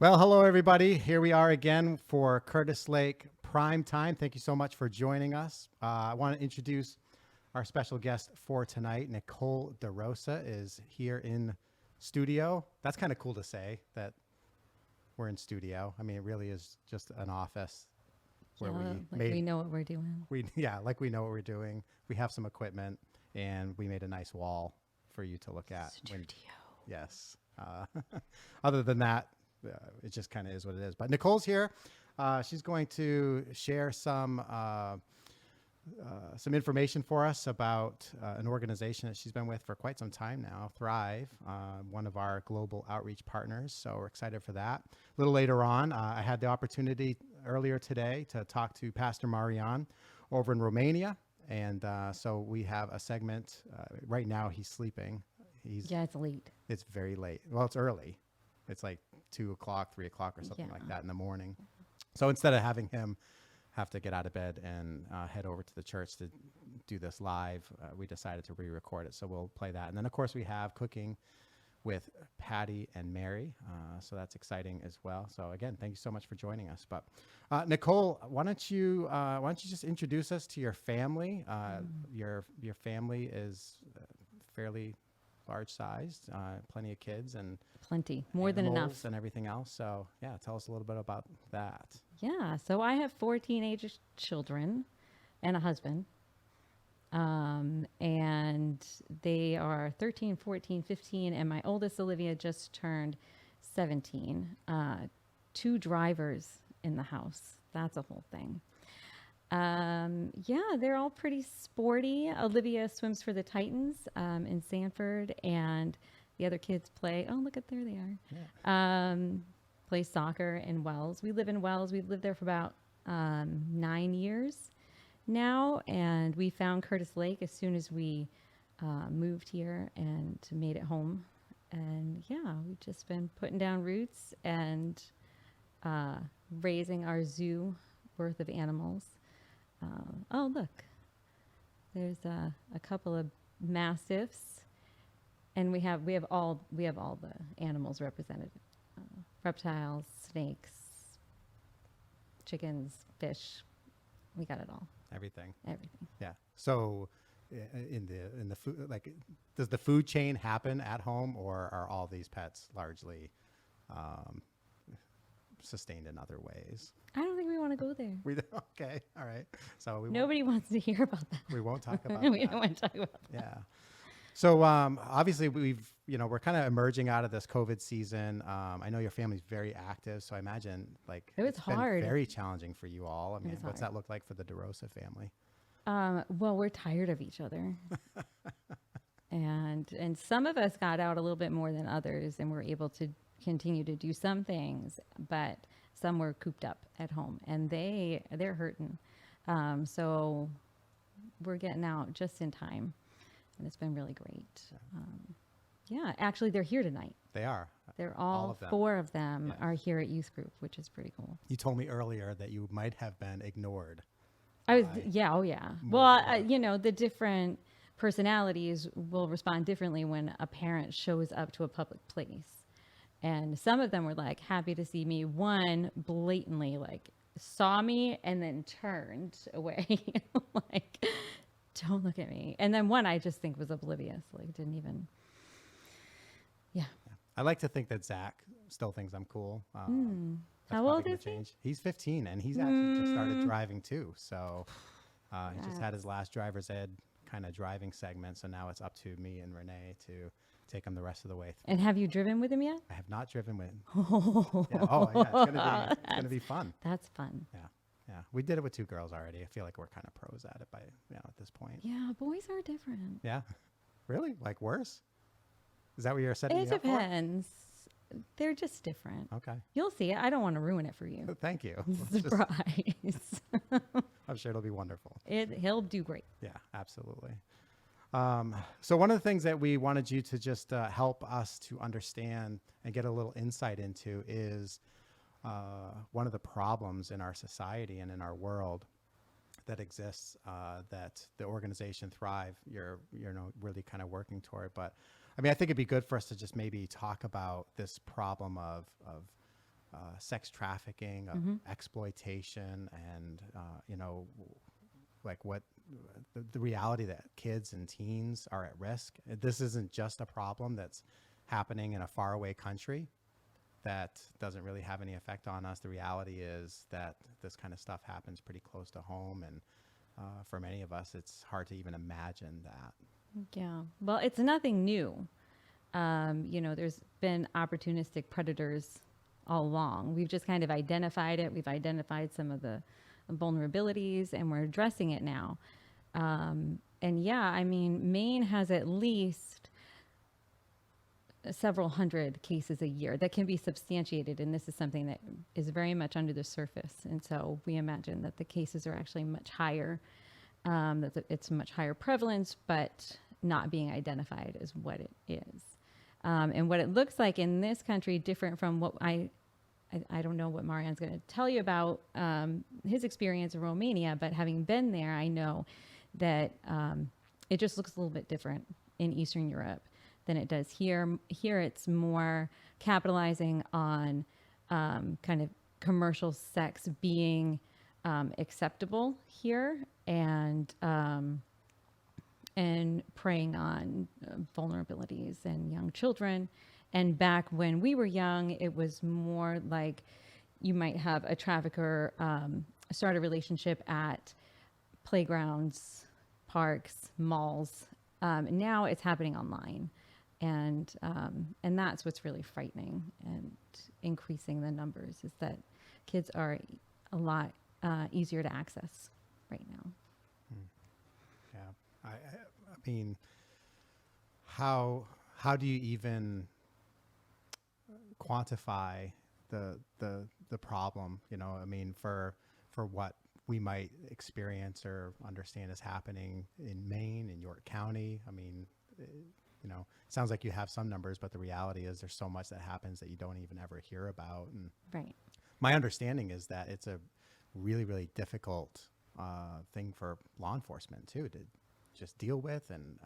Well, hello, everybody. Here we are again for Curtis Lake Prime Time. Thank you so much for joining us. I want to introduce our special guest for tonight. Nichole DeRosa is here in studio. That's kind of cool to say that we're in studio. I mean, it really is just an office where We know what we're doing. like we know what we're doing. We have some equipment and we made a nice wall for you to look at. Studio. Yes. Other than that, it just kind of is what it is. But Nichole's here. She's going to share some information for us about an organization that she's been with for quite some time now, Thrive, one of our global outreach partners. So we're excited for that. A little later on, I had the opportunity earlier today to talk to Pastor Marian over in Romania. And so we have a segment. Right now, he's sleeping. It's late. It's very late. Well, it's early. It's like 2 o'clock, 3 o'clock or something like that in the morning. So instead of having him have to get out of bed and head over to the church to do this live, we decided to re-record it. So we'll play that. And then, of course, we have cooking with Patty and Mary. So that's exciting as well. So again, thank you so much for joining us. But Nichole, why don't you just introduce us to your family? Your family is fairly large sized, plenty of kids and More than enough. and everything else. So yeah, tell us a little bit about that. Yeah. So I have 4 teenage children and a husband. And they are 13, 14, 15. And my oldest, Olivia, just turned 17. 2 drivers in the house. That's a whole thing. Yeah, they're all pretty sporty. Olivia swims for the Titans in Sanford, and the other kids play. Oh, look at there they are. Yeah. Play soccer in Wells. We live in Wells. We've lived there for about 9 years now, and we found Curtis Lake as soon as we moved here and made it home. And yeah, we've just been putting down roots and raising our zoo worth of animals. Oh, look, there's a couple of mastiffs, and we have all the animals represented: reptiles, snakes, chickens, fish. We got it all. Everything. Everything. Yeah. So in the food, like, does the food chain happen at home, or are all these pets largely sustained in other ways? I don't think we want to go there. Okay, all right. So Nobody wants to hear about that. we won't talk about We that. don't want to talk about that. Yeah. So obviously we're kind of emerging out of this COVID season. I know your family's very active, so I imagine like It was it's been hard. very challenging for you all. I mean, was what's hard. that look like for the DeRosa family? Well, we're tired of each other. And some of us got out a little bit more than others and were able to continue to do some things, but some were cooped up at home and they're hurting. So we're getting out just in time, and it's been really great. Yeah, actually they're here tonight. They are. They're all of them. 4 of them Yes. are here at youth group, which is pretty cool. You told me earlier that you might have been ignored. Yeah, oh yeah. Well, the different personalities will respond differently when a parent shows up to a public place. And some of them were like happy to see me. One blatantly like saw me and then turned away. Like, don't look at me. And then one I just think was oblivious, like didn't even. Yeah. I like to think that Zach still thinks I'm cool. That's How probably old gonna is he? change. He's 15, and he's actually just started driving too. So he just had his last driver's ed kind of driving segment. So now it's up to me and Renee to take him the rest of the way through. And have you driven with him yet? I have not driven with. Yeah. Oh, yeah. It's gonna be fun. That's fun. Yeah, yeah. We did it with 2 girls already. I feel like we're kind of pros at it at this point. Yeah, boys are different. Yeah. Really? Like worse? Is that what you're setting It me up for? depends. They're just different. Okay. You'll see it. I don't want to ruin it for you. Thank you. Let's just- Surprise. I'm sure it'll be wonderful. He'll do great. Yeah, absolutely. So one of the things that we wanted you to just help us to understand and get a little insight into is one of the problems in our society and in our world that exists that the organization Thrive, you're really kind of working toward. But I mean, I think it'd be good for us to just maybe talk about this problem of sex trafficking, of exploitation, and like what the reality that kids and teens are at risk. This isn't just a problem that's happening in a faraway country that doesn't really have any effect on us. The reality is that this kind of stuff happens pretty close to home, and for many of us, it's hard to even imagine that. Yeah. Well, it's nothing new. There's been opportunistic predators all along. We've just kind of identified it. We've identified some of the vulnerabilities, and we're addressing it now. Maine has at least several hundred cases a year that can be substantiated, and this is something that is very much under the surface. And so we imagine that the cases are actually much higher, that it's much higher prevalence, but not being identified as what it is. And what it looks like in this country, different from what I don't know what Marian's going to tell you about his experience in Romania, but having been there, I know that it just looks a little bit different in Eastern Europe than it does here. Here, it's more capitalizing on kind of commercial sex being acceptable here, and preying on vulnerabilities and young children. And back when we were young, it was more like you might have a trafficker start a relationship at playgrounds, parks, malls. Now it's happening online. And that's what's really frightening and increasing the numbers, is that kids are a lot easier to access right now. Yeah. I mean, how do you even quantify the problem? I mean, for what we might experience or understand is happening in Maine, in York County. I mean, it sounds like you have some numbers, but the reality is there's so much that happens that you don't even ever hear about. And right. My understanding is that it's a really, really difficult thing for law enforcement too, to just deal with and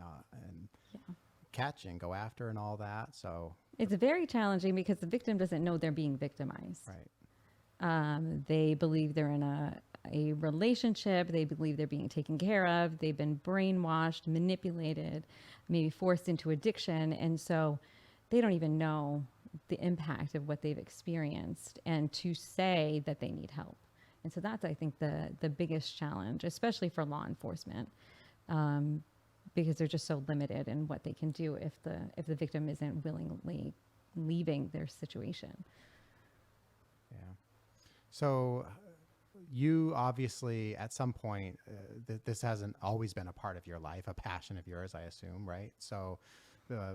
catch and go after and all that. So it's very challenging because the victim doesn't know they're being victimized. Right. They believe they're in a relationship. They believe they're being taken care of. They've been brainwashed, manipulated, maybe forced into addiction. And so they don't even know the impact of what they've experienced, and to say that they need help. And so that's, I think, the biggest challenge, especially for law enforcement, because they're just so limited in what they can do if the victim isn't willingly leaving their situation. Yeah. So you obviously, at some point, this hasn't always been a part of your life, a passion of yours, I assume, right? So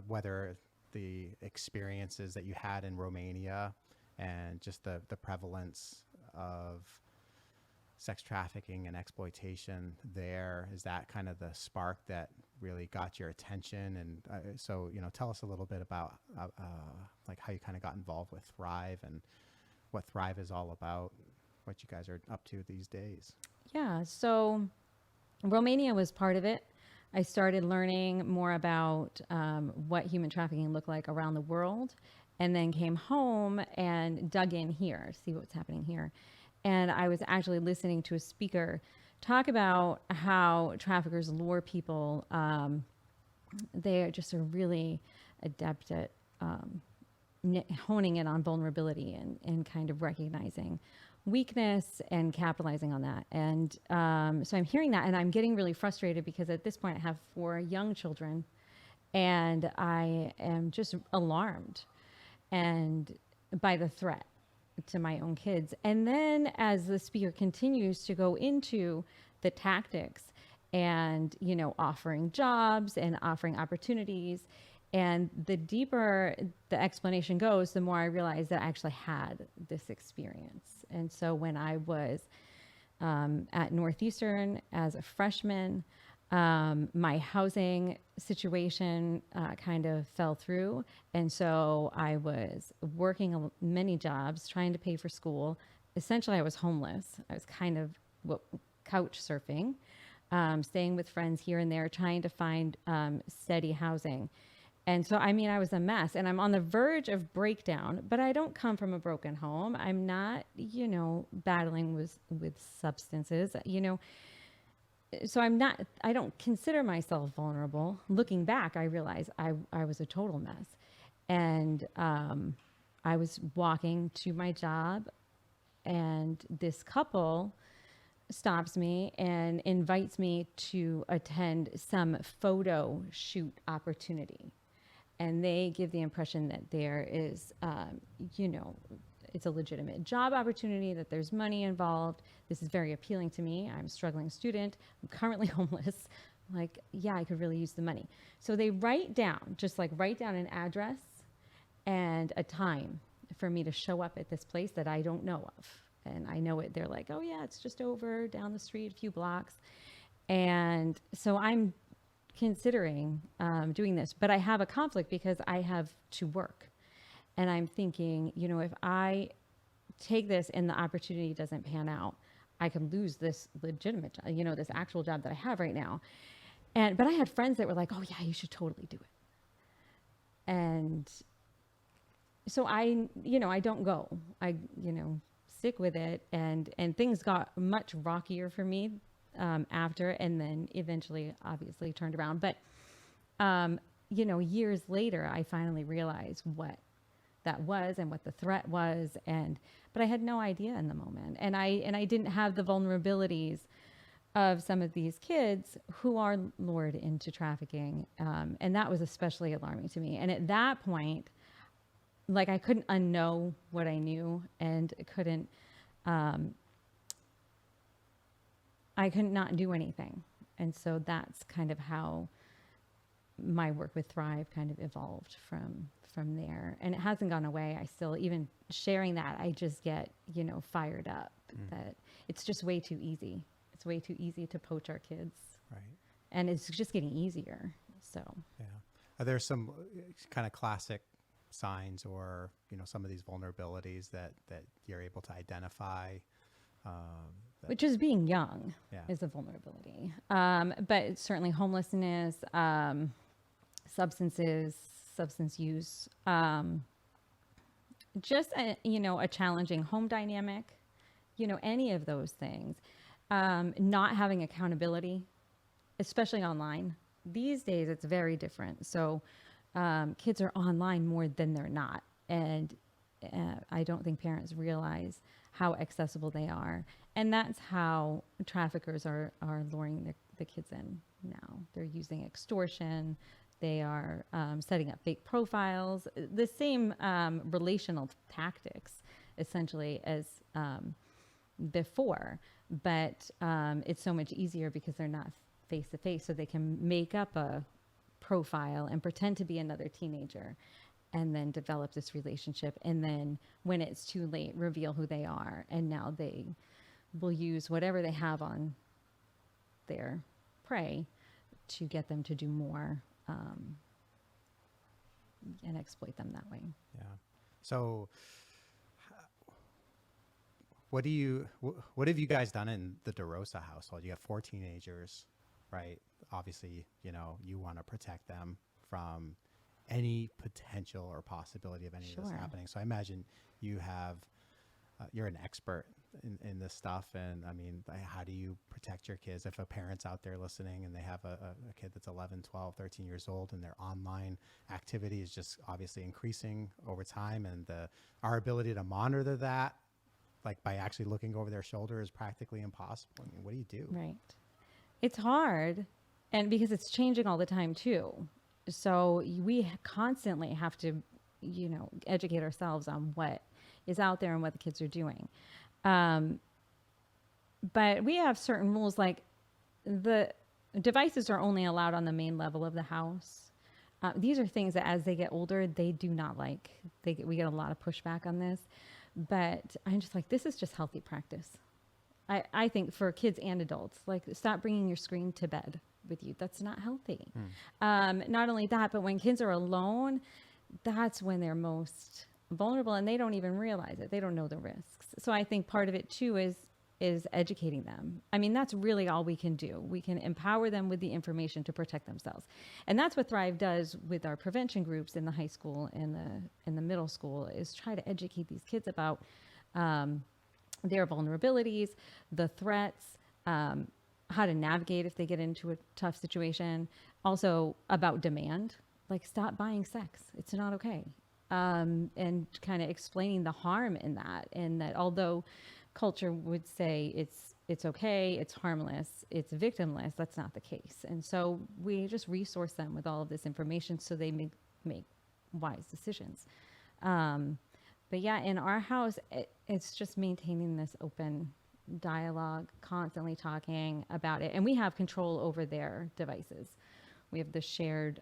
whether the experiences that you had in Romania and just the prevalence of sex trafficking and exploitation there, is that kind of the spark that really got your attention? And so tell us a little bit about like how you kind of got involved with Thrive and what Thrive is all about, what you guys are up to these days. Yeah, so Romania was part of it. I started learning more about what human trafficking looked like around the world, and then came home and dug in here, see what's happening here. And I was actually listening to a speaker talk about how traffickers lure people. They are just really adept at honing in on vulnerability and kind of recognizing weakness and capitalizing on that. And so I'm hearing that, and I'm getting really frustrated because at this point I have 4 young children, and I am just alarmed and by the threat to my own kids. And then as the speaker continues to go into the tactics and, offering jobs and offering opportunities, and the deeper the explanation goes, the more I realize that I actually had this experience. And so when I was at Northeastern as a freshman, my housing situation kind of fell through. And so I was working many jobs, trying to pay for school. Essentially, I was homeless. I was kind of couch surfing, staying with friends here and there, trying to find steady housing. And so, I mean, I was a mess and I'm on the verge of breakdown, but I don't come from a broken home. I'm not, battling with substances, so I don't consider myself vulnerable. Looking back, I realize I was a total mess. And I was walking to my job, and this couple stops me and invites me to attend some photo shoot opportunity. And they give the impression that there is, it's a legitimate job opportunity, that there's money involved. This is very appealing to me. I'm a struggling student. I'm currently homeless. Like, yeah, I could really use the money. So they write down an address and a time for me to show up at this place that I don't know of. And I know it. They're like, oh yeah, it's just over down the street, a few blocks. And so I'm considering doing this, but I have a conflict because I have to work. And I'm thinking, if I take this and the opportunity doesn't pan out, I could lose this legitimate job, this actual job that I have right now. But I had friends that were like, oh yeah, you should totally do it. And so I don't go. I stick with it, and things got much rockier for me after, and then eventually obviously turned around. But years later, I finally realized what that was and what the threat was, but I had no idea in the moment, and I didn't have the vulnerabilities of some of these kids who are lured into trafficking, and that was especially alarming to me. And at that point, like, I couldn't unknow what I knew, and I couldn't not do anything. And so that's kind of how my work with Thrive kind of evolved from there. And it hasn't gone away. I still, even sharing that, I just get, fired up that it's just way too easy. It's way too easy to poach our kids. Right. And it's just getting easier. So, yeah. Are there some kind of classic signs or, some of these vulnerabilities that you're able to identify? Which is being young is a vulnerability. But certainly homelessness, substance use, just a challenging home dynamic, any of those things. Not having accountability, especially online. These days, it's very different. So kids are online more than they're not. And I don't think parents realize how accessible they are. And that's how traffickers are luring the kids in now. They're using extortion. They are setting up fake profiles, the same relational tactics, essentially, as before. But it's so much easier because they're not face-to-face, so they can make up a profile and pretend to be another teenager and then develop this relationship. And then when it's too late, reveal who they are. And now they will use whatever they have on their prey to get them to do more and exploit them that way. Yeah. So what have you guys done in the DeRosa household? You have 4 teenagers, right? Obviously, you want to protect them from any potential or possibility of any of this happening. So I imagine you have, you're an expert in this stuff. And I mean, how do you protect your kids? If a parent's out there listening and they have a kid that's 11, 12, 13 years old, and their online activity is just obviously increasing over time, and our ability to monitor that, like by actually looking over their shoulder, is practically impossible. I mean, what do you do? Right. It's hard. And because it's changing all the time too. So we constantly have to, educate ourselves on what is out there and what the kids are doing. But we have certain rules, like the devices are only allowed on the main level of the house. These are things that as they get older, they do not like. We get a lot of pushback on this. But I'm just like, this is just healthy practice. I think for kids and adults, like, stop bringing your screen to bed with you. That's not healthy. Not only that, but when kids are alone, that's when they're most vulnerable, and they don't even realize it. They don't know the risks. So I think part of it too is is educating them. I mean, that's really all we can do. We can empower them with the information to protect themselves. And that's what Thrive does with our prevention groups in the high school and the middle school, is try to educate these kids about their vulnerabilities, the threats, how to navigate if they get into a tough situation. Also about demand, like stop buying sex. It's not okay. And kind of explaining the harm in that, and that although culture would say it's okay, it's harmless, it's victimless, that's not the case. And so we just resource them with all of this information so they make wise decisions. But yeah, in our house, it's just maintaining this open dialogue, constantly talking about it. And we have control over their devices. We have the shared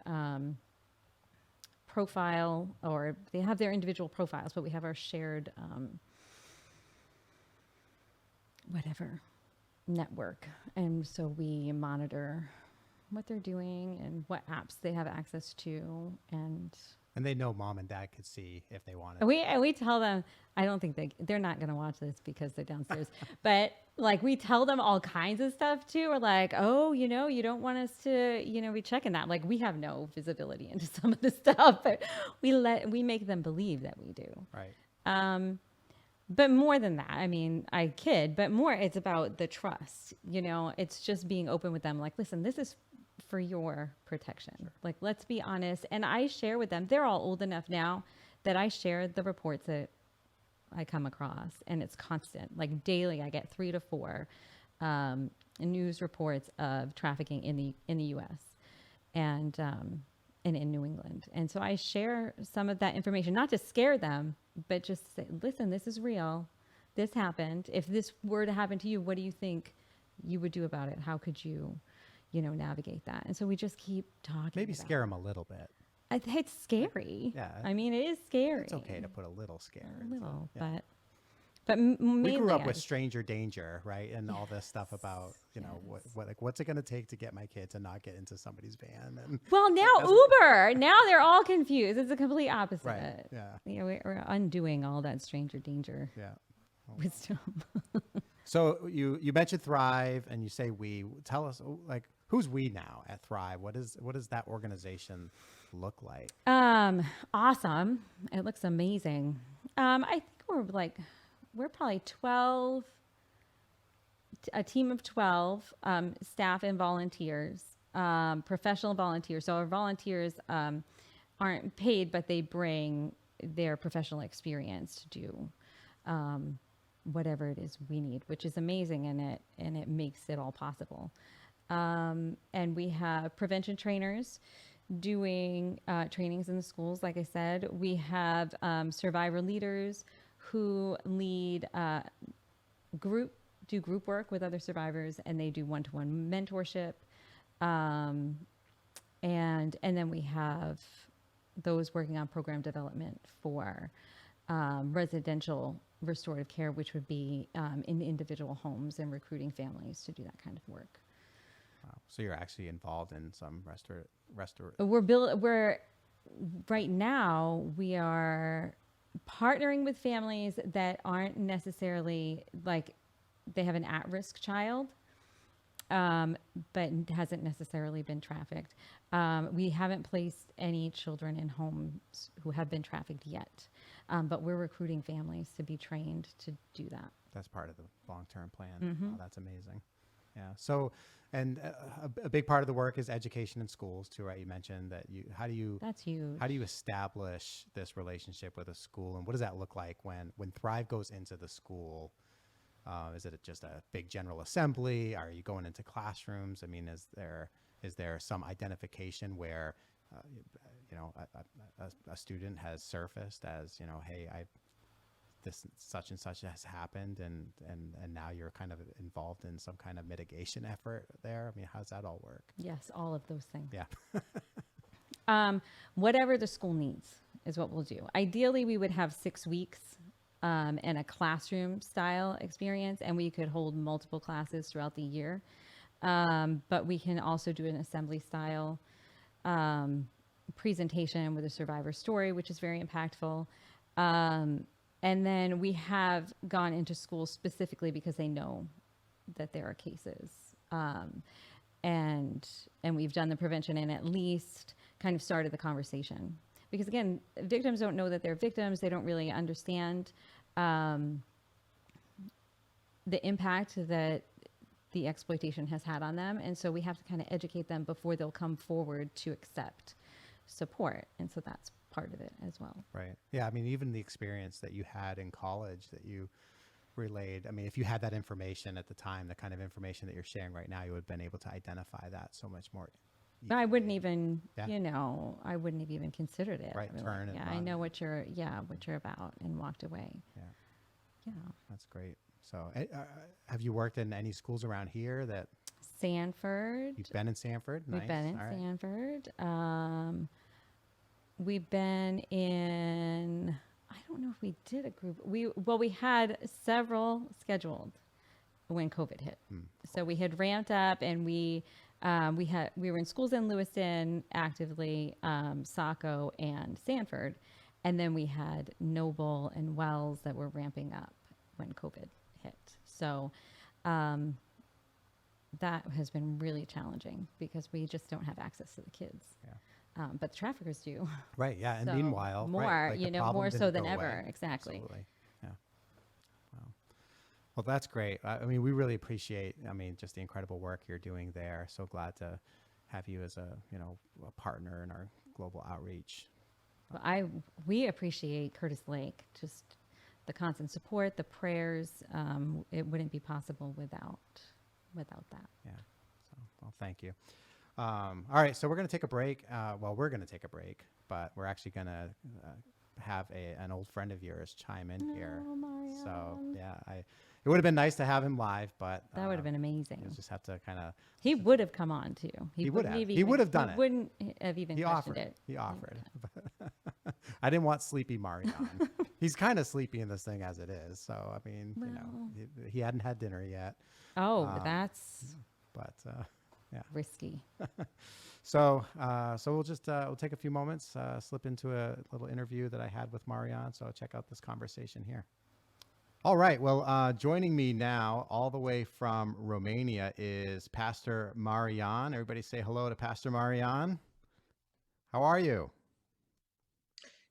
profile, or they have their individual profiles, but we have our shared whatever network. And so we monitor what they're doing and what apps they have access to. And they know mom and dad could see if they wanted. We tell them, I don't think they're not going to watch this because they're downstairs, but like we tell them all kinds of stuff too. We're like, oh, you don't want us to, be checking that. Like we have no visibility into some of the stuff, but we make them believe that we do. Right. But more than that, I mean, I kid, but more it's about the trust, it's just being open with them. Like, listen, this is for your protection. Sure. Like, let's be honest. And I share with them, they're all old enough now that I share the reports that I come across, and it's constant. Like daily, I get 3 to 4 news reports of trafficking in the U.S. and in New England. And so I share some of that information, not to scare them, but just say, listen, this is real. This happened. If this were to happen to you, what do you think you would do about it? How could you, navigate that? And so we just keep talking. Maybe scare them a little bit. It's scary. Yeah. I mean, it is scary. It's okay to put a little scare. A little, yeah. but mainly we grew up with stranger danger, right? And all this stuff about, what's it going to take to get my kid to not get into somebody's van? And well, now Uber, now they're all confused. It's the complete opposite. Right. Yeah. We're undoing all that stranger danger. Yeah. Wisdom. So you mentioned Thrive, and you say tell us, who's we now at Thrive? What does that organization look like? Awesome. It looks amazing. I think we're probably 12, a team of 12 staff and volunteers, professional volunteers. So our volunteers aren't paid, but they bring their professional experience to do whatever it is we need, which is amazing, and it makes it all possible. And we have prevention trainers doing trainings in the schools. Like I said, we have survivor leaders who lead group work with other survivors, and they do one-to-one mentorship. And then we have those working on program development for residential restorative care, which would be in individual homes and recruiting families to do that kind of work. Wow. So you're actually involved in some We're right now we are partnering with families that aren't necessarily they have an at-risk child, but hasn't necessarily been trafficked. We haven't placed any children in homes who have been trafficked yet, but we're recruiting families to be trained to do that. That's part of the long-term plan. Mm-hmm. Oh, that's amazing. Yeah. So, and a big part of the work is education in schools too, right? You mentioned that that's huge. How do you establish this relationship with a school, and what does that look like when Thrive goes into the school? Is it just a big general assembly? Are you going into classrooms? I mean, is there some identification where, a student has surfaced as, hey, this such and such has happened, and now you're kind of involved in some kind of mitigation effort there? I mean, how does that all work? Yes, all of those things. Yeah. Whatever the school needs is what we'll do. Ideally, we would have 6 weeks and a classroom style experience, and we could hold multiple classes throughout the year. But we can also do an assembly style presentation with a survivor story, which is very impactful. And then we have gone into schools specifically because they know that there are cases. And we've done the prevention and at least kind of started the conversation. Because again, victims don't know that they're victims. They don't really understand the impact that the exploitation has had on them. And so we have to kind of educate them before they'll come forward to accept support. And so that's part of it as well. Right. Yeah. I mean, even the experience that you had in college that you relayed, I mean, if you had that information at the time, the kind of information that you're sharing right now, you would have been able to identify that so much more. But I wouldn't even, I wouldn't have even considered it. Right. Turn and yeah, run. I know what you're about, and walked away. Yeah. Yeah. That's great. So have you worked in any schools around here that? Sanford. You've been in Sanford? We've Nice. been in All right. Sanford. We've been in, I don't know if we did a group. We had several scheduled when COVID hit. So we had ramped up, and we were in schools in Lewiston actively, Saco and Sanford. And then we had Noble and Wells that were ramping up when COVID hit. So that has been really challenging because we just don't have access to the kids. Yeah. But the traffickers do. Right. Yeah. And So meanwhile, more, right, like the problem more so didn't than go ever. away. Exactly. Absolutely. Yeah. Wow. Well, that's great. I mean, we really appreciate, just the incredible work you're doing there. So glad to have you as a partner in our global outreach. Well, we appreciate Curtis Lake, just the constant support, the prayers. It wouldn't be possible without that. Yeah. So, well, thank you. All right. So we're going to take a break. We're going to take a break, but we're actually going to have an old friend of yours chime in here. Marian. So yeah, it would have been nice to have him live, but That would have been amazing. you'll just have to kind of. He would have come on too. He would have. Even, He would have done he it. Wouldn't have even He questioned offered. it. He offered. I didn't want sleepy Marian. He's kind of sleepy in this thing as it is. So I mean, he hadn't had dinner yet. Oh, that's But yeah. risky. So we'll just we'll take a few moments, slip into a little interview that I had with Marian. So check out this conversation here. All right. Well, joining me now, all the way from Romania, is Pastor Marian. Everybody say hello to Pastor Marian. How are you?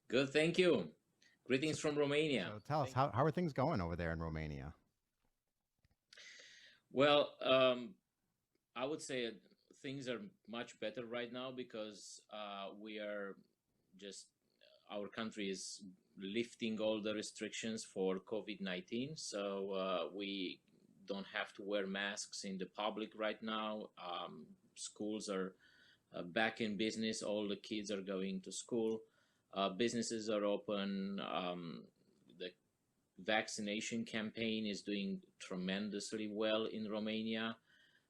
Good, thank you. Greetings from Romania. So tell us, how are things going over there in Romania? Well, I would say things are much better right now because we are just, our country is lifting all the restrictions for COVID-19. So we don't have to wear masks in the public right now. Schools are back in business. All the kids are going to school. Businesses are open. The vaccination campaign is doing tremendously well in Romania.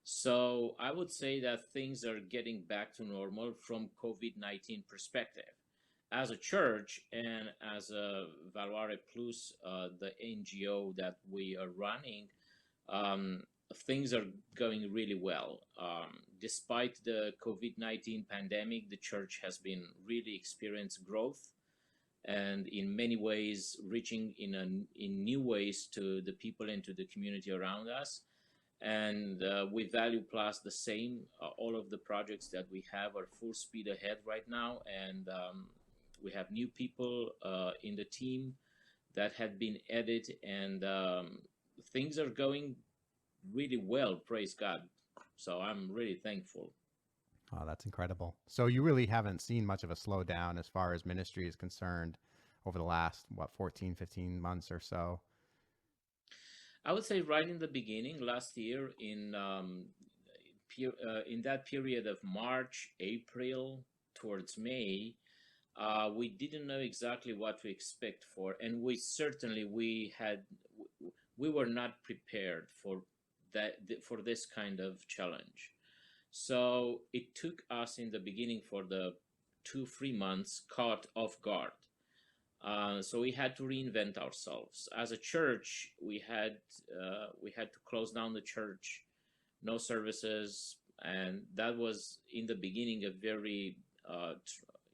So I would say that things are getting back to normal from COVID-19 perspective. As a church and as a Valoare Plus, the NGO that we are running, things are going really well. Despite the COVID-19 pandemic, the church has been really experienced growth and in many ways reaching in new ways to the people and to the community around us. And with Value Plus, the same. All of the projects that we have are full speed ahead right now, and we have new people in the team that had been added, and things are going really well. Praise God! So I'm really thankful. Oh, that's incredible. So you really haven't seen much of a slowdown as far as ministry is concerned over the last, 14, 15 months or so? I would say right in the beginning, last year, in that period of March, April, towards May, we didn't know exactly what to expect for, and we were not prepared for for this kind of challenge. So it took us in the beginning for the 2-3 months caught off guard. So we had to reinvent ourselves. As a church, we had to close down the church, no services, and that was in the beginning a very,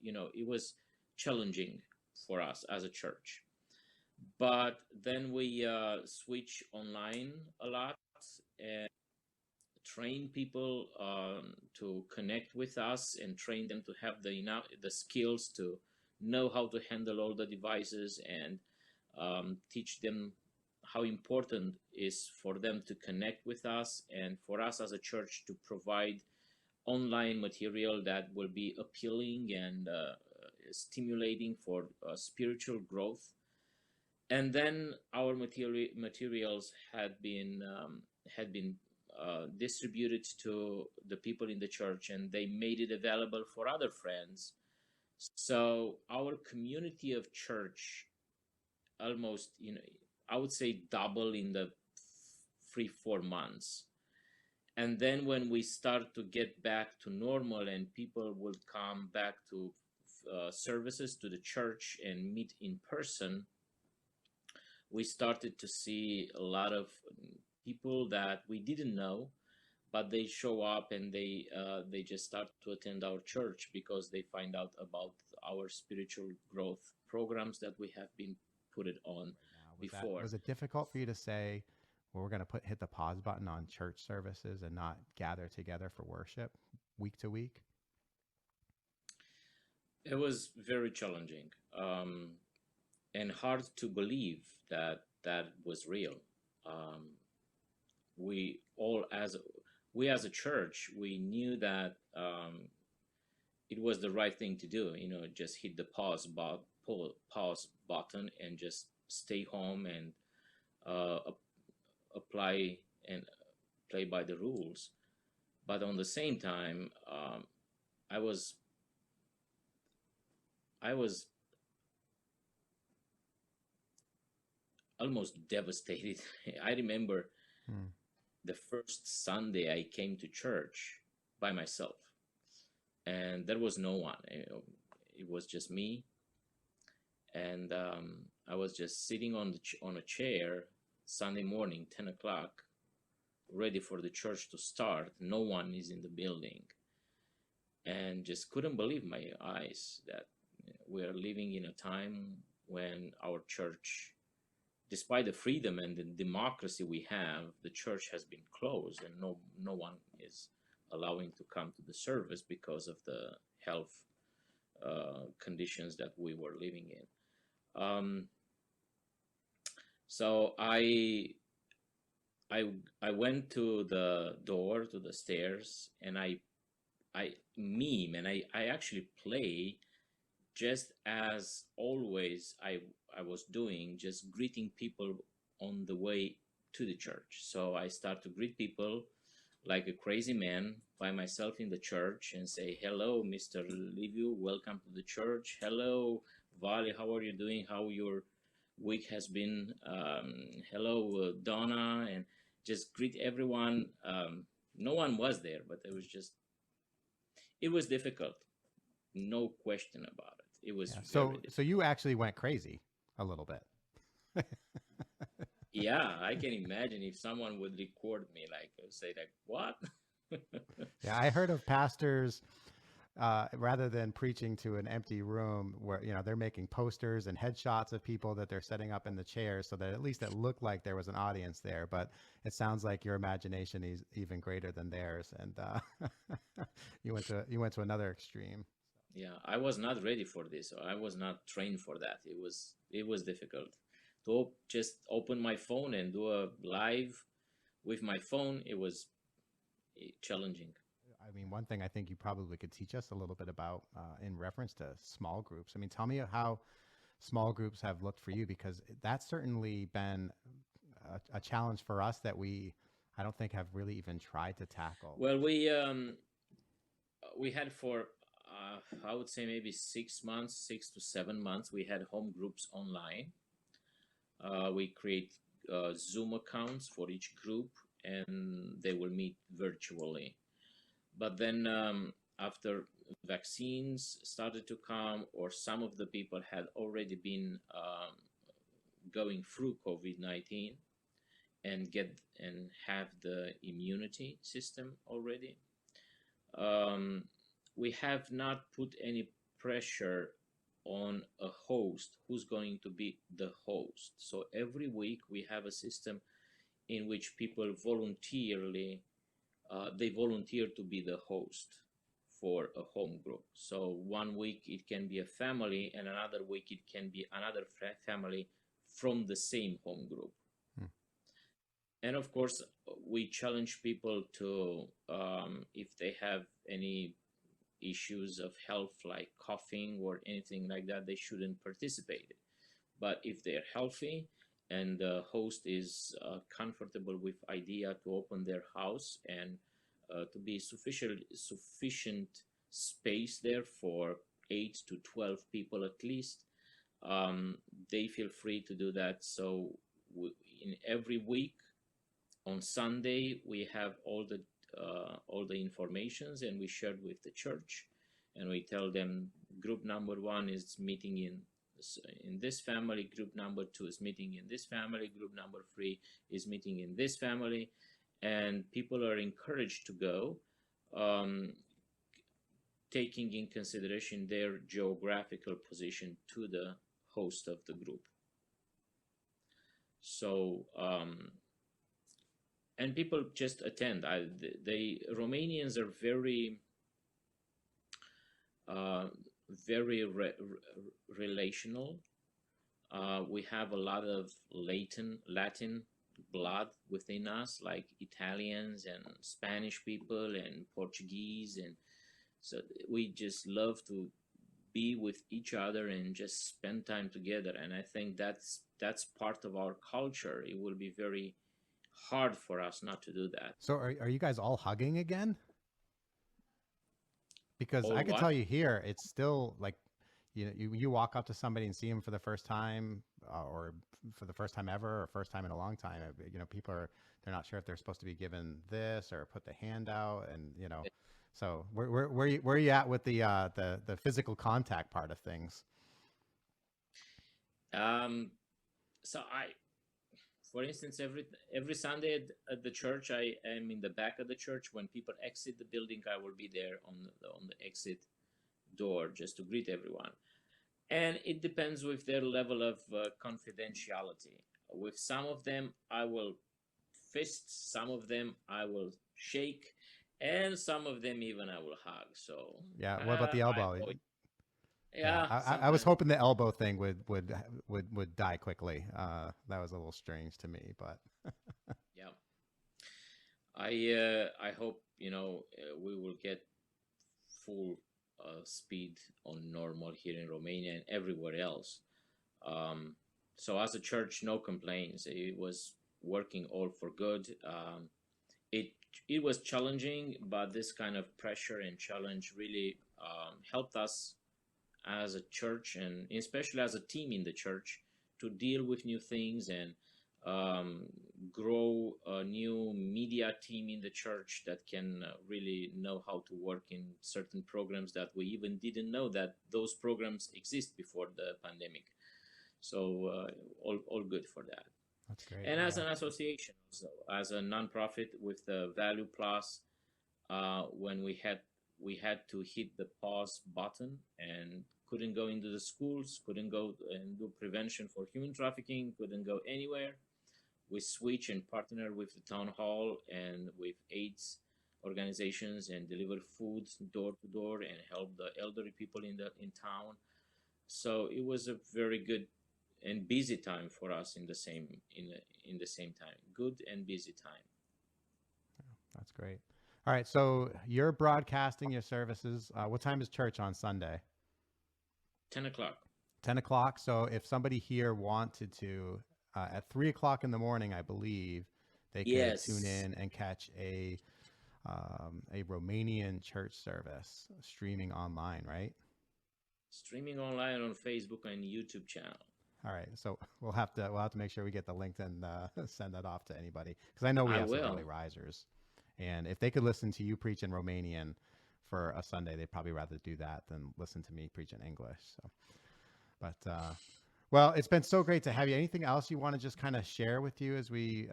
it was challenging for us as a church. But then we switch online a lot and train people to connect with us and train them to have the skills to know how to handle all the devices and teach them how important is for them to connect with us and for us as a church to provide online material that will be appealing and stimulating for spiritual growth. And then our materials had been distributed to the people in the church, and they made it available for other friends. So our community of church almost, I would say double in the 3-4 months. And then when we start to get back to normal and people would come back to services to the church and meet in person, we started to see a lot of people that we didn't know, but they show up and they just start to attend our church because they find out about our spiritual growth programs that we have been put it on before. Was it difficult for you to say, well, we're going to hit the pause button on church services and not gather together for worship week to week? It was very challenging and hard to believe that that was real. We all, as a church, we knew that it was the right thing to do. Just hit the pause button and just stay home and apply and play by the rules. But on the same time, I was almost devastated. I remember the first Sunday I came to church by myself, and there was no one. It was just me, and I was just sitting on a chair Sunday morning, 10 o'clock, ready for the church to start. No one is in the building, and just couldn't believe my eyes that we are living in a time when our church, despite the freedom and the democracy we have, the church has been closed and no one is allowing to come to the service because of the health conditions that we were living in. So I went to the door, to the stairs, and I meme and I actually play just as always I was doing, just greeting people on the way to the church. So I start to greet people like a crazy man by myself in the church and say, hello, Mr. Liviu, welcome to the church. Hello, Vali, how are you doing? How your week has been? Hello, Donna, and just greet everyone. No one was there, but it was difficult. No question about it. It was so you actually went crazy a little bit. Yeah, I can imagine if someone would record me, say what? Yeah, I heard of pastors rather than preaching to an empty room where they're making posters and headshots of people that they're setting up in the chairs so that at least it looked like there was an audience there. But it sounds like your imagination is even greater than theirs, and you went to another extreme. Yeah, I was not ready for this. I was not trained for that. It was difficult to just open my phone and do a live with my phone. It was challenging. I mean, one thing I think you probably could teach us a little bit about in reference to small groups. I mean, tell me how small groups have looked for you, because that's certainly been a challenge for us that I don't think have really even tried to tackle. Well, we had for I would say maybe 6 months, 6 to 7 months, we had home groups online. We create Zoom accounts for each group, and they will meet virtually. But then after vaccines started to come, or some of the people had already been going through COVID-19 and have the immunity system already, we have not put any pressure on a host who's going to be the host. So every week we have a system in which people voluntarily they volunteer to be the host for a home group. So one week it can be a family, and another week it can be another family from the same home group. And of course, we challenge people to, if they have any issues of health like coughing or anything like that, they shouldn't participate. But if they're healthy and the host is comfortable with idea to open their house and to be sufficient space there for 8 to 12 people at least, they feel free to do that. So in every week on Sunday we have all the informations, and we share with the church, and we tell them group number 1 is meeting in this family, group number 2 is meeting in this family, group number 3 is meeting in this family, and people are encouraged to go, taking in consideration their geographical position to the host of the group. So and people just attend. Romanians are very relational. We have a lot of Latin blood within us, like Italians and Spanish people and Portuguese, and so we just love to be with each other and just spend time together. And I think that's part of our culture. It will be very hard for us not to do that. So are you guys all hugging again? Because All I can what? tell you here, it's still like, you walk up to somebody and see them for the first time, or for the first time ever, or first time in a long time. People they're not sure if they're supposed to be given this or put the hand out, and So where are you at with the physical contact part of things? So for instance, every Sunday at the church, I am in the back of the church. When people exit the building, I will be there on the exit door just to greet everyone. And it depends with their level of confidentiality. With some of them, I will fist. Some of them, I will shake, and some of them even I will hug. So yeah, what about the elbow? Yeah, I was hoping the elbow thing would die quickly. That was a little strange to me, but yeah. I hope we will get full speed on normal here in Romania and everywhere else. So as a church, no complaints. It was working all for good. It was challenging, but this kind of pressure and challenge really helped us as a church, and especially as a team in the church, to deal with new things and grow a new media team in the church that can really know how to work in certain programs that we even didn't know that those programs exist before the pandemic. So all good for that. That's great. And as an association, so as a nonprofit with the Value Plus, when we had to hit the pause button and couldn't go into the schools, couldn't go and do prevention for human trafficking, couldn't go anywhere. We switch and partner with the town hall and with AIDS organizations and deliver food door to door and help the elderly people in town. So it was a very good and busy time for us in the same time. Good and busy time. That's great. All right, so you're broadcasting your services. What time is church on Sunday? 10 o'clock. 10 o'clock. So if somebody here wanted to, at 3 o'clock in the morning, I believe, they could tune in and catch a Romanian church service streaming online, right? Streaming online on Facebook and YouTube channel. All right, so we'll have to make sure we get the link and send that off to anybody, because I know we have some early risers, and if they could listen to you preach in Romanian for a Sunday, they'd probably rather do that than listen to me preach in English. So, but well, it's been so great to have you. Anything else you want to just kind of share with you as we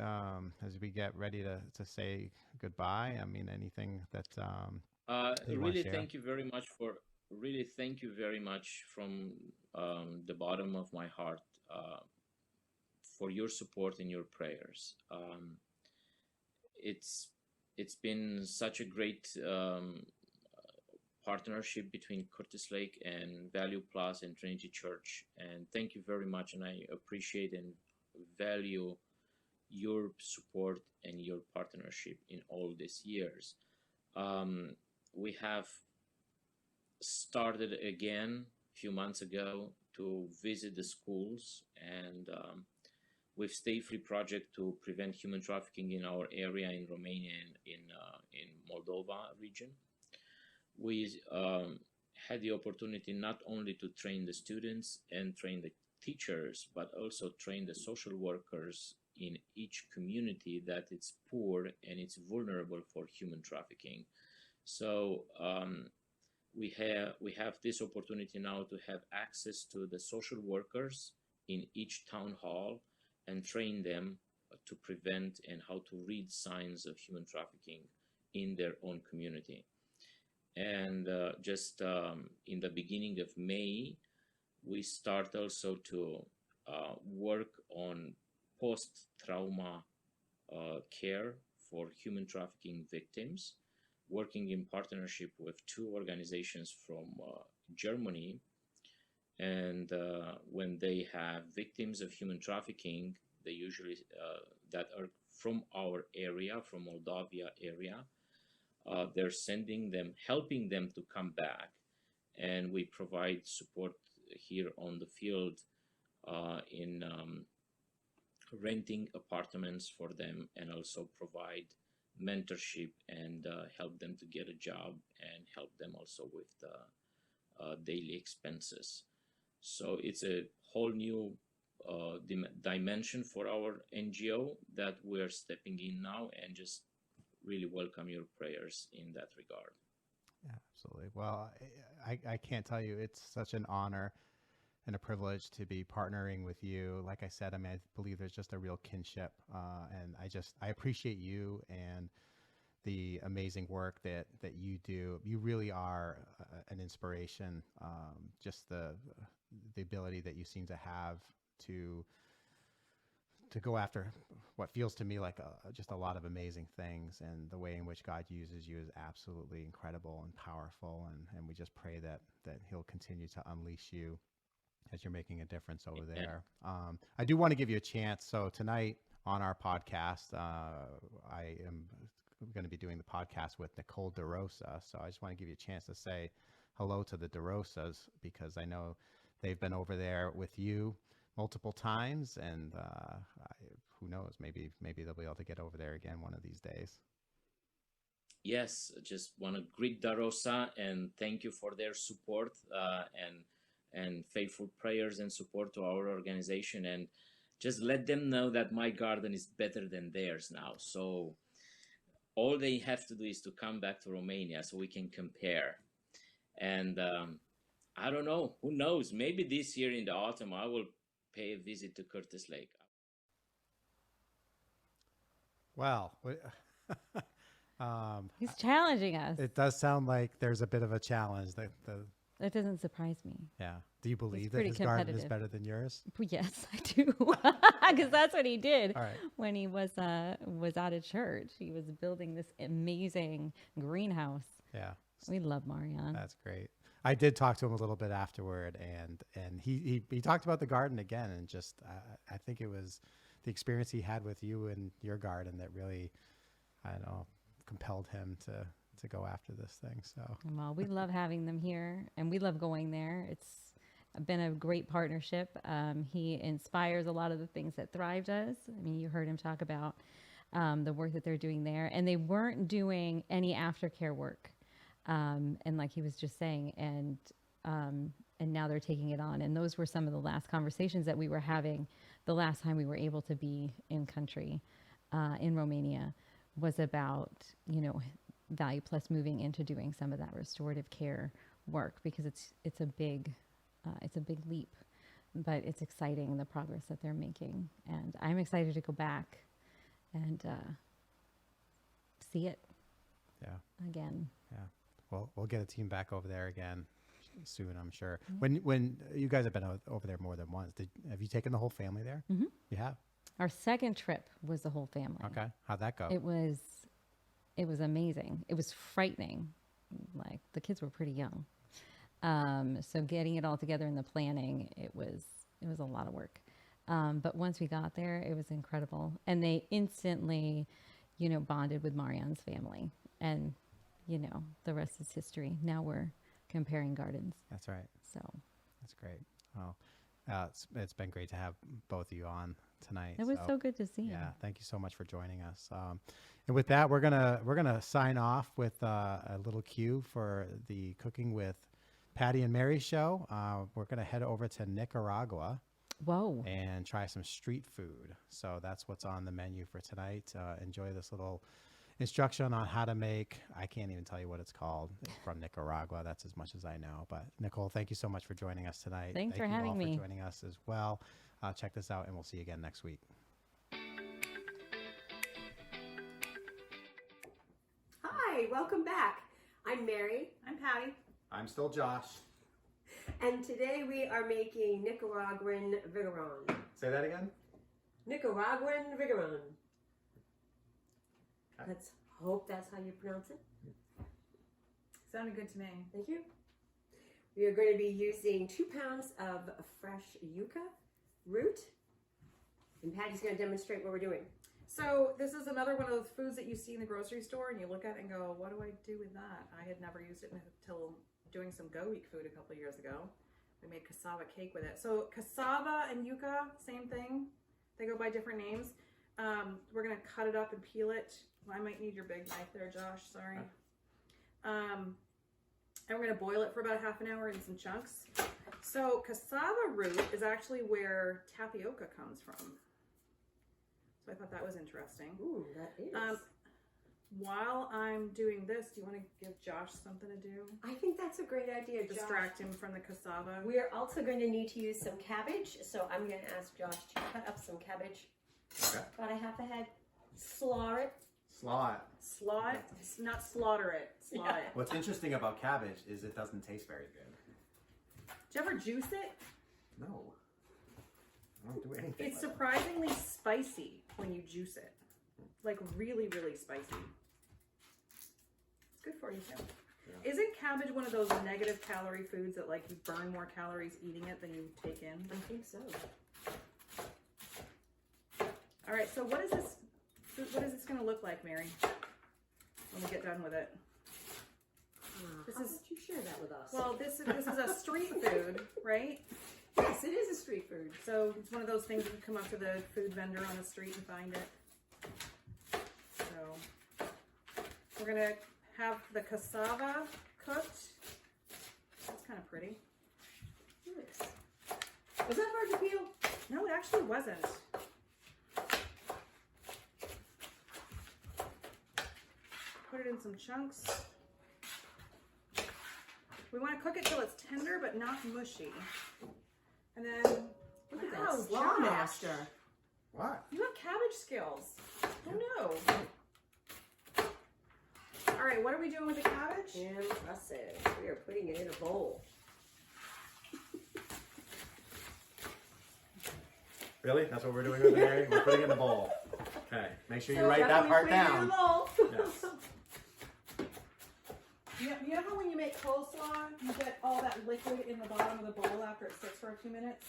get ready to say goodbye? I mean, anything that really thank you very much really thank you very much from the bottom of my heart for your support and your prayers. It's it's been such a great partnership between Curtis Lake and Value Plus and Trinity Church, and thank you very much. And I appreciate and value your support and your partnership in all these years. We have started again a few months ago to visit the schools, and with Stay Free project to prevent human trafficking in our area in Romania and in Moldova region. We had the opportunity not only to train the students and train the teachers, but also train the social workers in each community that it's poor and it's vulnerable for human trafficking. So we have this opportunity now to have access to the social workers in each town hall and train them to prevent and how to read signs of human trafficking in their own community. And just in the beginning of May, we start also to work on post-trauma care for human trafficking victims, working in partnership with two organizations from Germany. And when they have victims of human trafficking, they usually that are from our area, from Moldavia area, they're sending them, helping them to come back, and we provide support here on the field in renting apartments for them, and also provide mentorship and help them to get a job and help them also with daily expenses. So it's a whole new dimension for our NGO that we're stepping in now, and just really welcome your prayers in that regard. Yeah, absolutely. Well, I can't tell you, it's such an honor and a privilege to be partnering with you. Like I said, I mean, I believe there's just a real kinship, and I appreciate you and the amazing work that you do. You really are an inspiration. Just the ability that you seem to have to go after what feels to me like just a lot of amazing things, and the way in which God uses you is absolutely incredible and powerful. And we just pray that he'll continue to unleash you as you're making a difference over there. I do want to give you a chance. So tonight on our podcast, I am going to be doing the podcast with Nichole DeRosa. So I just want to give you a chance to say hello to the DeRosas, because I know they've been over there with you multiple times, and who knows, maybe they'll be able to get over there again one of these days. Yes, just want to greet DeRosa and thank you for their support and faithful prayers and support to our organization, and just let them know that my garden is better than theirs now. So all they have to do is to come back to Romania so we can compare. And I don't know, who knows, maybe this year in the autumn I will pay a visit to Curtis Lake. Well, He's challenging us. it does sound like there's a bit of a challenge. That doesn't surprise me. Yeah. Do you believe that pretty his garden is competitive. better than yours? Yes, I do, because that's what he did All right. when he was out of church. He was building this amazing greenhouse. Yeah. We love Marian. That's great. I did talk to him a little bit afterward, and he talked about the garden again, and just I think it was the experience he had with you and your garden that really, I don't know, compelled him to go after this thing. So Well, we love having them here, and we love going there. It's been a great partnership. He inspires a lot of the things that Thrive does. I mean, you heard him talk about the work that they're doing there, and they weren't doing any aftercare work. And like he was just saying, and now they're taking it on. And those were some of the last conversations that we were having the last time we were able to be in country, in Romania, was about, Value Plus moving into doing some of that restorative care work, because it's a big leap, but it's exciting, the progress that they're making. And I'm excited to go back and see it yeah. again. Yeah. Well, we'll get a team back over there again. soon, I'm sure. When you guys have been over there more than once, have you taken the whole family there? Mm-hmm. You have? Our second trip was the whole family. Okay. How'd that go? It was amazing. It was frightening. Like the kids were pretty young. So getting it all together in the planning, it was a lot of work. But once we got there, it was incredible. And they instantly, bonded with Marian's family. And, the rest is history. Now we're comparing gardens. That's right. So that's great. Well, it's been great to have both of you on tonight. it was so good to see you. Yeah, thank you so much for joining us. And with that, we're gonna sign off with a little cue for the Cooking with Patty and Mary show. We're gonna head over to Nicaragua. Whoa. And try some street food. So that's what's on the menu for tonight. Enjoy this little instruction on how to make, I can't even tell you what it's called. It's from Nicaragua. That's as much as I know. But Nichole, thank you so much for joining us tonight. Thanks for having me. Thank you all for joining us as well. Check this out, and we'll see you again next week. Hi, welcome back. I'm Mary. I'm Patty. I'm still Josh. And today we are making Nicaraguan vigorón. Say that again. Nicaraguan vigorón. Okay. Let's hope that's how you pronounce it. Sounded good to me. Thank you. We are going to be using 2 pounds of fresh yucca root. And Patty's going to demonstrate what we're doing. So this is another one of those foods that you see in the grocery store and you look at it and go, what do I do with that? I had never used it until doing some Go Week food a couple of years ago. We made cassava cake with it. So cassava and yucca, same thing. They go by different names. We're gonna cut it up and peel it. I might need your big knife there, Josh, sorry. And we're gonna boil it for about half an hour in some chunks. So cassava root is actually where tapioca comes from. So I thought that was interesting. Ooh, that is. While I'm doing this, do you want to give Josh something to do? I think that's a great idea, Josh. Distract him from the cassava. We're also going to need to use some cabbage. So I'm going to ask Josh to cut up some cabbage. Okay. About a half a head. Slaw it. Slaw it. Slaw it? Not slaughter it. Slaw it. What's interesting about cabbage is it doesn't taste very good. Do you ever juice it? No. I don't do anything. It's surprisingly spicy when you juice it. Like really, really spicy. It's good for you too. Yeah. Isn't cabbage one of those negative calorie foods that like you burn more calories eating it than you take in? I think so. All right, so what is this going to look like, Mary, when we get done with it? How did you share that with us? Well, this is a street food, right? Yes, it is a street food. So it's one of those things that you come up to the food vendor on the street and find it. So we're gonna have the cassava cooked. That's kind of pretty. Nice. Was that hard to peel? No, it actually wasn't. Put it in some chunks. We want to cook it till it's tender but not mushy. And then, Look at wow, that slaw Josh, master. What? you have cabbage skills. Oh no. All right, what are we doing with the cabbage? Impressive. We are putting it in a bowl. Really? That's what we're doing with Mary? We're putting it in a bowl. Okay. Make sure you write that's that what part we put it in down. a bowl. Yes. You know how when you make coleslaw, you get all that liquid in the bottom of the bowl after it sits for a few minutes?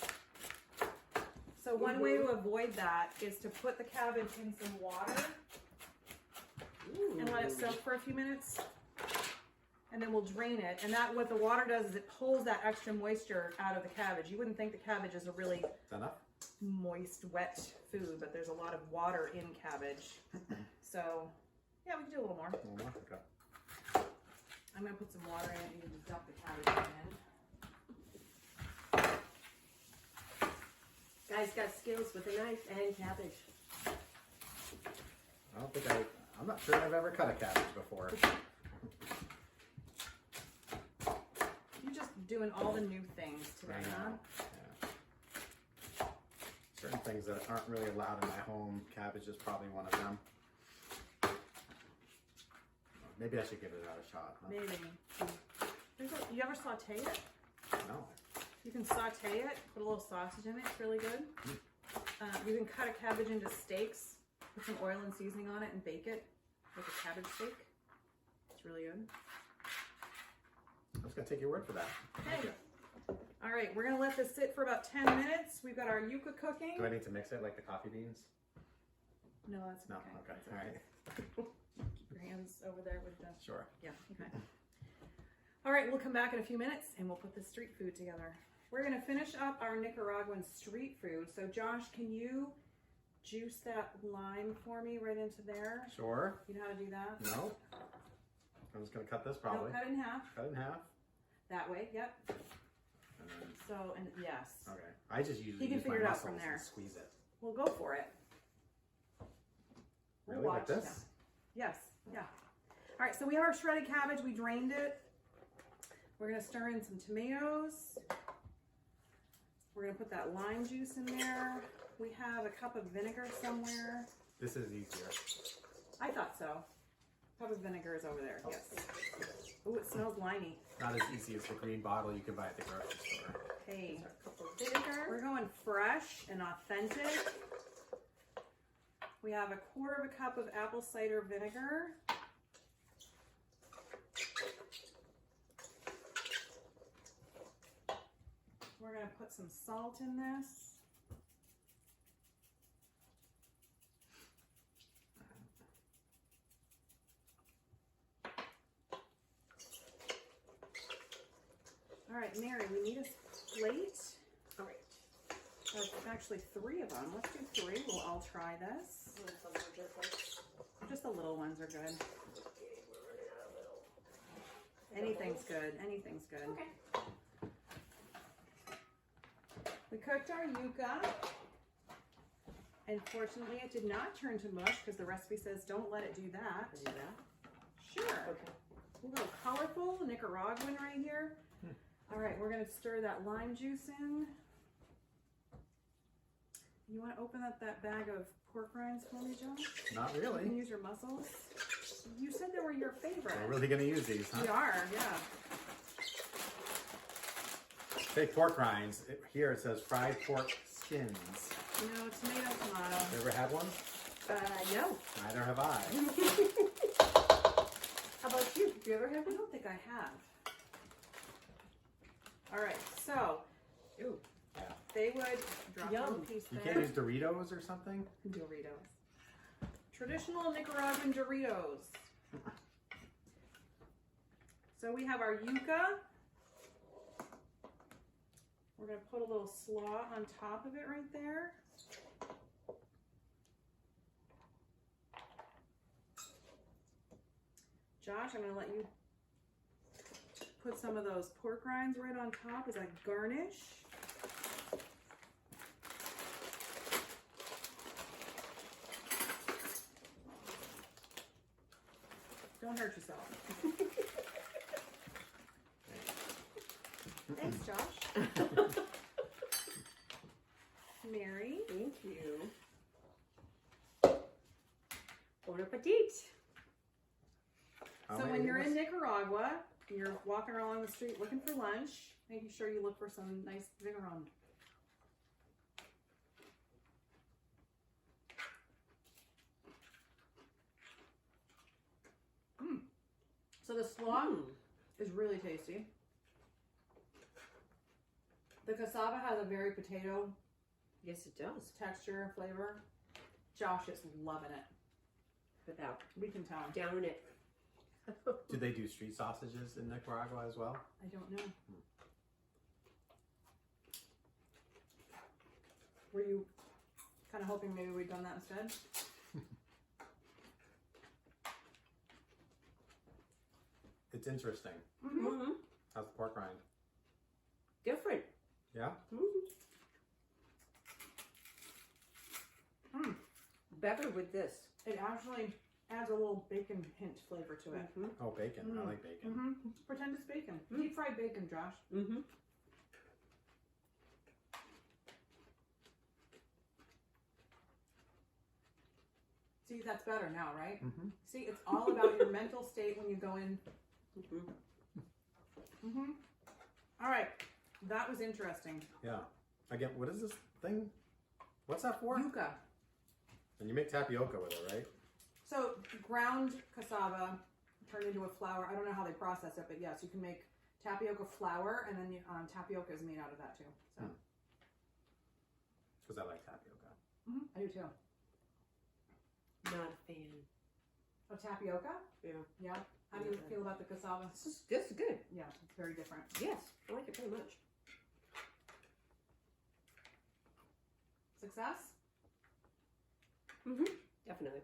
So one way to avoid that is to put the cabbage in some water and let it soak for a few minutes. And then we'll drain it. And that what the water does is it pulls that extra moisture out of the cabbage. You wouldn't think the cabbage is a really Is that enough? moist, wet food, but there's a lot of water in cabbage. So, yeah, we can do a little more. A little more? Okay. I'm going to put some water in it and you can dump the cabbage in. Guys got skills with a knife and cabbage. I don't think I'm not sure I've ever cut a cabbage before. You're just doing all the new things today, I huh? know. Yeah. Certain things that aren't really allowed in my home. Cabbage is probably one of them. Maybe I should give it another shot. Huh? Maybe. You ever saute it? know. You can saute it, put a little sausage in it. It's really good. You can cut a cabbage into steaks, put some oil and seasoning on it, and bake it like a cabbage steak. It's really good. I'm just gonna take your word for that. Okay. All right, we're gonna let this sit for about 10 minutes. We've got our yuca cooking. Do I need to mix it like the coffee beans? No, that's No. okay. Okay. That's All right. Keep your hands over there with the. Sure. Yeah. Okay. All right, we'll come back in a few minutes and we'll put the street food together. We're gonna finish up our Nicaraguan street food. So, Josh, can you juice that lime for me right into there? Sure. You know how to do that? No. I'm just gonna cut this No, probably. cut it in half. Cut it in half. That way. Yep. And then, So, and yes. okay. I just usually You can use my figure it out muscles from there. and squeeze it. We'll go for it. We'll Really, like watch this? them. Yes. Yeah. All right. So we have our shredded cabbage. We drained it. We're gonna stir in some tomatoes. We're gonna put that lime juice in there. We have a cup of vinegar somewhere. This is easier. I thought so. Cup of vinegar is over there. Yes. Oh, it smells limey. Not as easy as the green bottle you can buy at the grocery store. Hey, A cup of vinegar. we're going fresh and authentic. We have 1/4 cup of apple cider vinegar. We're going to put some salt in this. All right, Mary, we need a plate. All right. Actually, 3 of them. Let's do 3. We'll all try this. I'm gonna put larger plates. Just the little ones are good. Okay, we're running out of little. Anything's good. Anything's good. Okay. We cooked our yucca. Unfortunately, it did not turn to mush because the recipe says don't let it do that. Can I do that? Sure. Okay. We'll go colorful Nicaraguan right here. All right, we're going to stir that lime juice in. You want to open up that bag of pork rinds for me, John? Not You can really. use your muscles. You said they were your favorite. We're really gonna use these, huh? We are, yeah. Say pork rinds. Here it says fried pork skins. You know, tomato. You ever had one? No. Neither have I. How about you? Did you ever have I one? don't think I have. All right, so Ooh, Yeah. they would drop Yum. one piece You there. can't use Doritos or something? Doritos. Traditional Nicaraguan Doritos. So we have our yuca. We're going to put a little slaw on top of it right there. Josh, I'm going to let you put some of those pork rinds right on top as a garnish. Don't hurt yourself. thanks, Josh. Mary. Thank you. Bon appetit. How So many when you're was- in Nicaragua, you're walking along the street looking for lunch, making sure you look for some nice vigneron. So the slaw is really tasty. The cassava has a very potato Yes, it does. texture and flavor. Josh is loving it. Without We can tell. downing it. Do they do street sausages in Nicaragua as well? I don't know. Were you kind of hoping maybe we'd done that instead? It's interesting. Mm-hmm. How's the pork rind? Different. Yeah? Mm-hmm. Better with this. It actually adds a little bacon hint flavor to it. Mm-hmm. Oh, bacon. I like bacon. Mm-hmm. Pretend it's bacon. Deep fried bacon, Josh. Mm-hmm. See, that's better now, right? Mm-hmm. See, it's all about your mental state when you go in. Mm-hmm. Mm-hmm. All right. That was interesting. Yeah. Again, what is this thing? What's that for? Yuca. And you make tapioca with it, right? So ground cassava turned into a flour. I don't know how they process it, but yes, you can make tapioca flour, and then tapioca is made out of that too. So. Because I like tapioca. I do too. Not a fan. Oh, tapioca? Yeah. Yeah. How do you feel about the cassava? This is good. Yeah, it's very different. Yes, I like it very much. Success? Definitely.